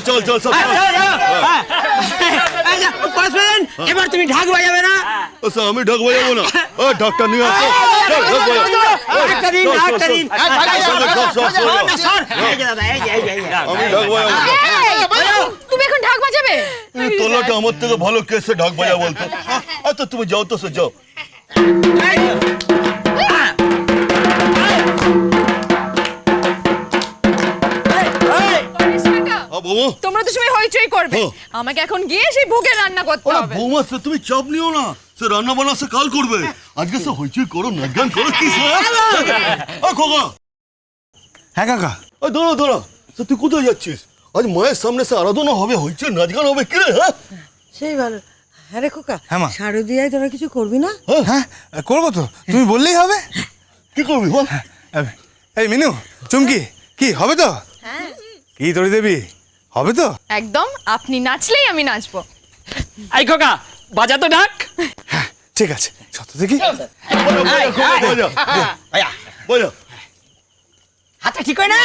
চল চল সব এবার তুমি ঢাক বাজাবে না? আচ্ছা আমি ঢাক বাজাবো না? ঢাকটা নিয়ে আসো, চল ঢাক বাজাবো। আমি ঢাক বাজাবো। তুমি এখন ঢাক বাজাবে? তোলাটা আমার থেকে ভালো কেসে ঢাক বাজা বলতো। আচ্ছা তুমি যাও তো, সে যাও। তোমরা তো সবাই হইচই করবে, আমাকে এখন গিয়ে সেই ভোগের রান্না করতে হবে। বৌমা সে তুমি চাপ নিও না, সে রান্না বান্না সে কাল করবে। আজকে সে হইচই করো, নাচ গান করো। কি খোকা? হ্যাঁ কাকা। দাঁড়া দাঁড়া, তুই কোথায় যাচ্ছিস? আজ মায়ের সামনে সে আরাধনা হবে, হইচই নাচ গান হবে। কি রে? হ্যাঁ সেই ভালো। হ্যাঁ রে খোকা, হ্যাঁ মা। শারদিয়ায় তোরা কিছু করবি না? হ্যাঁ করবো তো, তুমি বললেই হবে। কি করবি বল? এই মিনু, চুমকি, কি হবে তো? কি তরি দেবী, হবে তো? একদম, আপনি নাচলেই আমি নাচবো। এই খোকা, বাজা তো ঢাক। হ্যাঁ ঠিক আছে, সত্য দেখি। বাজা হাতটা ঠিক হয় না?